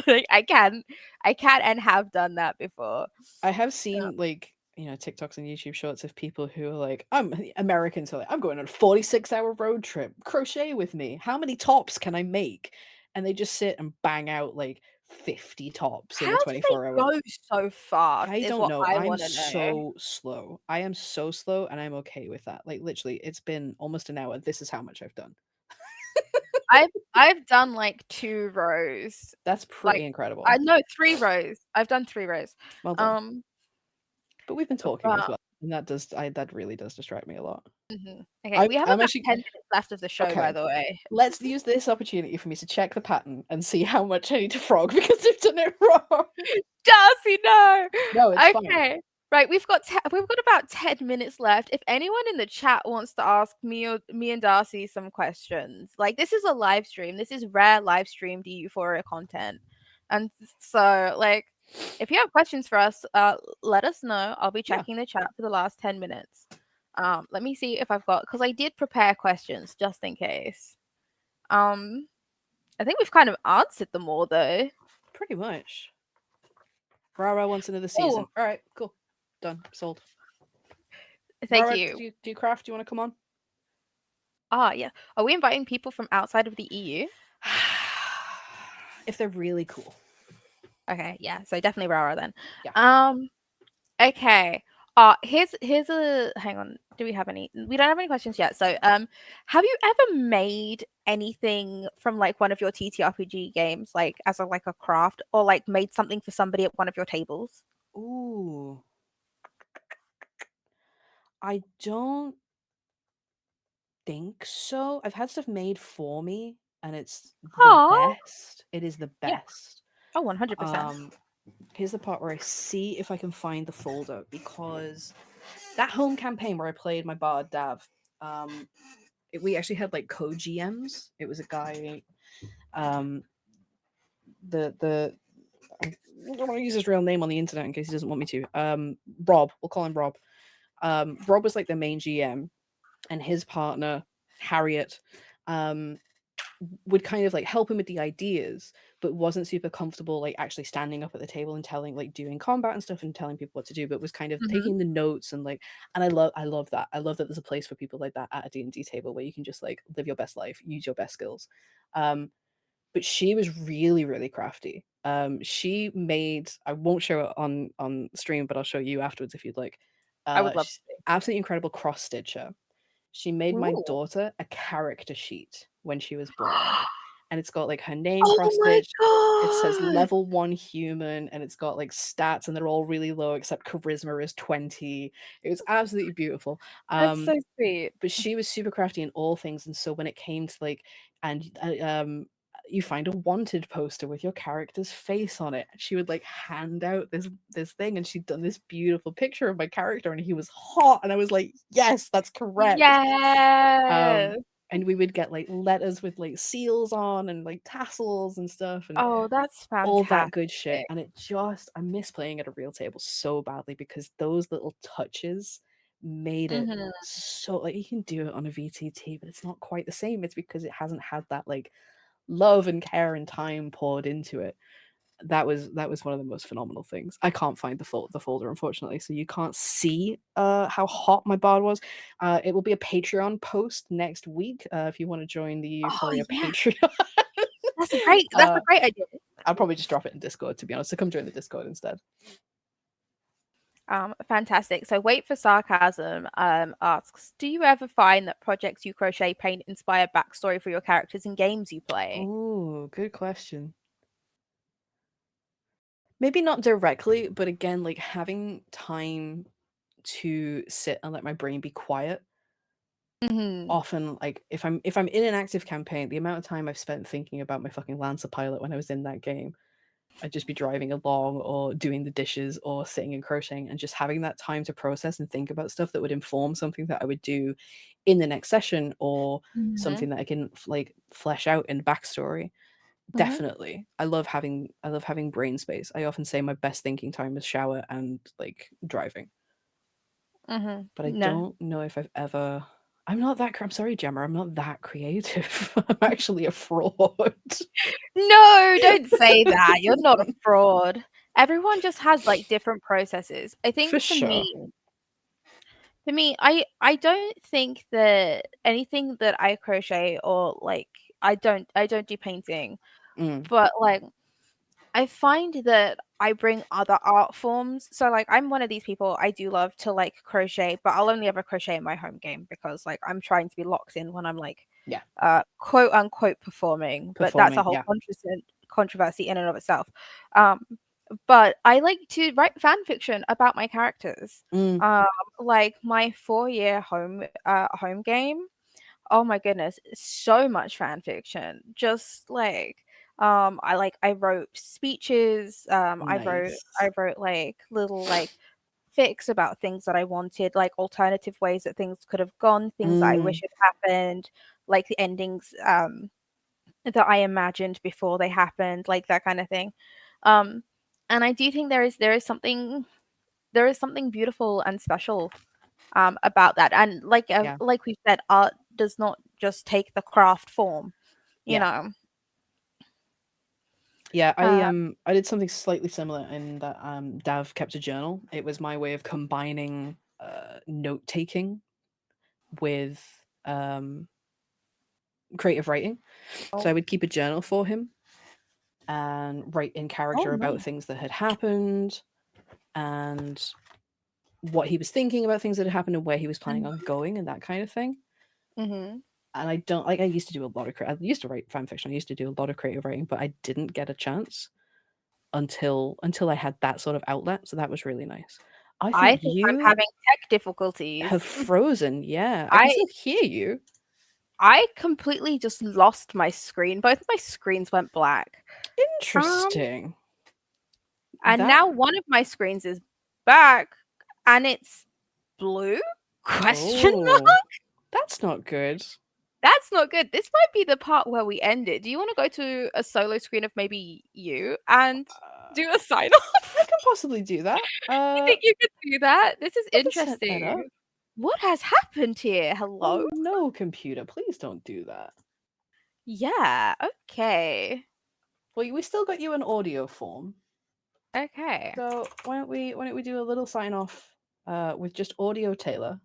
like I can and have done that before. I have Uh, seen like TikToks and YouTube shorts of people who are like, I'm Americans who are like, I'm going on a 46-hour road trip. Crochet with me. How many tops can I make? And they just sit and bang out like 50 tops how in a do they 24-hour. go so fast I is don't what know. I I'm want to know. so slow. I am so slow and I'm okay with that. Like literally, it's been almost an hour. This is how much I've done. I've done like 2 rows. That's Like pretty I incredible. know 3 rows. I've done 3 rows. Well done. Um, But we've been talking as but well. And that really does distract me a lot. mhm. Okay, I we have I'm about actually 10 minutes left of the show, by okay. the way. Let's use this opportunity for me to check the pattern and see how much I need to frog because I've done it wrong. Darcy, no. No, it's fine. Okay. Right, we've got about 10 minutes left. If anyone in the chat wants to ask me and Darcy some questions, like this is a live stream. This is rare live streamed Euphoria content. And so like if you have questions for us, let us know. I'll be Yeah. checking the chat for the last 10 minutes. Let me see if I've got because I did prepare questions just in case. I think we've kind of answered them all though. Pretty much. Rara wants another season. Oh, All right, cool. Done. Sold. thank Rara, you. do you craft? Do you want to come on? Ah, yeah. Are we inviting people from outside of the EU? If they're really cool. Okay, yeah. So definitely Rara then. Yeah. Okay. Here's a hang on. Do we have any? We don't have any questions yet. So, have you ever made anything from like one of your TTRPG games, like as a like a craft, or like made something for somebody at one of your tables? Ooh. I don't think so. I've had stuff made for me and it's the Oh, best. It is the yeah. best. Oh, 100%. Um Here's the part where I see if I can find the folder because that home campaign where I played my bard Dav, we actually had like co-GMs. It was a guy, um, the I don't want to use his real name on the internet in case he doesn't want me to. Rob, we'll call him Rob. Rob was like the main GM, and his partner Harriet, um, would kind of like help him with the ideas, but wasn't super comfortable like actually standing up at the table and telling like doing combat and stuff and telling people what to do, but was kind of Mhm. taking the notes and like and I love that. I love that there's a place for people like that at a D&D table where you can just like live your best life, use your best skills. Um but she was really really crafty. She made, I won't show it on stream, but I'll show you afterwards if you'd like. I would love to She's see. absolutely incredible cross stitcher. She made my Ooh. daughter a character sheet when she was born, and it's got like her name Oh my cross-stitched. It says god! level 1 human, and it's got like stats, and they're all really low except charisma is 20. It was absolutely beautiful. That's Um, so sweet. but she was super crafty in all things, and so when it came to like, and you find a wanted poster with your character's face on it, she would like hand out this thing, and she'd done this beautiful picture of my character, and he was hot, and I was like, yes, that's correct. Um, Yes. and we would get like letters with like seals on and like tassels and stuff and Oh, that's all that fantastic. good shit. And it just, I miss playing at a real table so badly because those little touches made it Mhm. so like you can do it on a VTT, but it's not quite the same. It's because it hasn't had that like love and care and time poured into it. That was one of the most phenomenal things. I can't find the folder, unfortunately, so you can't see how hot my bard was. It will be a Patreon post next week if you want to join the Oh Euphoria yeah, Patreon. that's uh, a great idea. I'll probably just drop it in Discord, to be honest. So come join the Discord instead. Fantastic. So wait for sarcasm. Asks, do you ever find that projects you crochet paint inspire backstory for your characters in games you play? Oh, good question. Maybe not directly, but again, like having time to sit and let my brain be quiet. Hmm. Often, like if I'm in an active campaign, the amount of time I've spent thinking about my fucking Lancer pilot when I was in that game, I'd just be driving along or doing the dishes or sitting and crocheting and just having that time to process and think about stuff that would inform something that I would do in the next session or Hmm. something that I can like flesh out in backstory. Hmm. Definitely. I love having brain space. I often say my best thinking time is shower and like driving. Hmm. But I No. don't know if I've ever I'm not that I'm sorry, Gemma, I'm not that creative. I'm actually a fraud. No, don't say that. You're not a fraud. Everyone just has like different processes. I For think sure. for me, I don't think that anything that I crochet or like I don't do painting, Mm, but like I find that I bring other art forms. So like I'm one of these people, I do love to like crochet, but I'll only ever crochet in my home game because like I'm trying to be locked in when I'm like yeah. quote unquote performing, but that's a Performing, whole yeah. controversy in and of itself. Um but I like to write fan fiction about my characters. Mm, Um like my 4-year home game. Oh my goodness, so much fan fiction. Just like I wrote speeches, I nice. wrote like little like fics about things that I wanted, like alternative ways that things could have gone, things that I wish Mm, had happened, like the endings that I imagined before they happened, like that kind of thing. Um and I do think there is something beautiful and special about that. And yeah. like we said, art does not just take the craft form, you Yeah. know. Yeah, I Uh, um I did something slightly similar in that Dav kept a journal. It was my way of combining note taking with um creative writing. So I oh, would keep a journal for him and write in oh, character about nice. things that had happened and what he was thinking about things that had happened and where he was planning on going and that kind of thing. Mm-hmm. And I don't like I used to do a lot of I used to write fan fiction. I used to do a lot of creative writing, but I didn't get a chance until I had that sort of outlet. So that was really nice. I I think think I'm you having tech have difficulties. frozen. Yeah, I can I still hear you. I completely just lost my screen. Both of my screens went black. Um, Interesting. and That now one of my screens is back, and it's blue? Question oh, mark. that's not good. That's not good. This might be the part where we end it. Do you want to go to a solo screen of maybe you and do a sign I off? can possibly do that. You think you could do that? This is I can set that up. interesting. What has happened here? Hello? Oh no, computer, please don't do that. Yeah, okay. Well, we still got you an audio form, Okay. so why don't we do a little sign off with just audio Taylor?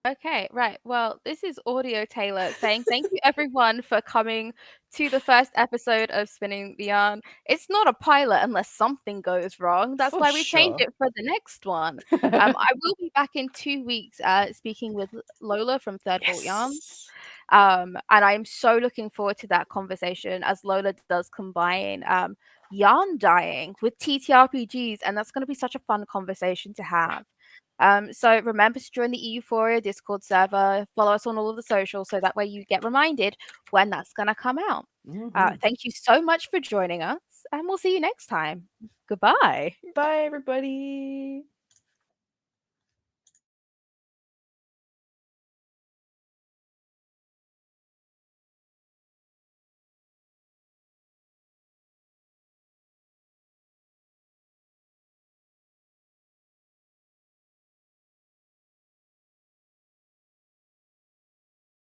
Okay, right. Well, this is Audio Taylor saying thank you everyone for coming to the first episode of Spinning the Yarn. It's not a pilot unless something goes wrong. That's For why we changed sure. it for the next one. I will be back in 2 weeks speaking with Lola from Third Vault Yarn. Yes. And I'm so looking forward to that conversation as Lola does combine yarn dyeing with TTRPGs, and that's going to be such a fun conversation to have. So remember to join the Euphoria Discord server, follow us on all of the socials so that way you get reminded when that's going to come out. Hmm. Thank you so much for joining us, and we'll see you next time. Goodbye. Bye, everybody.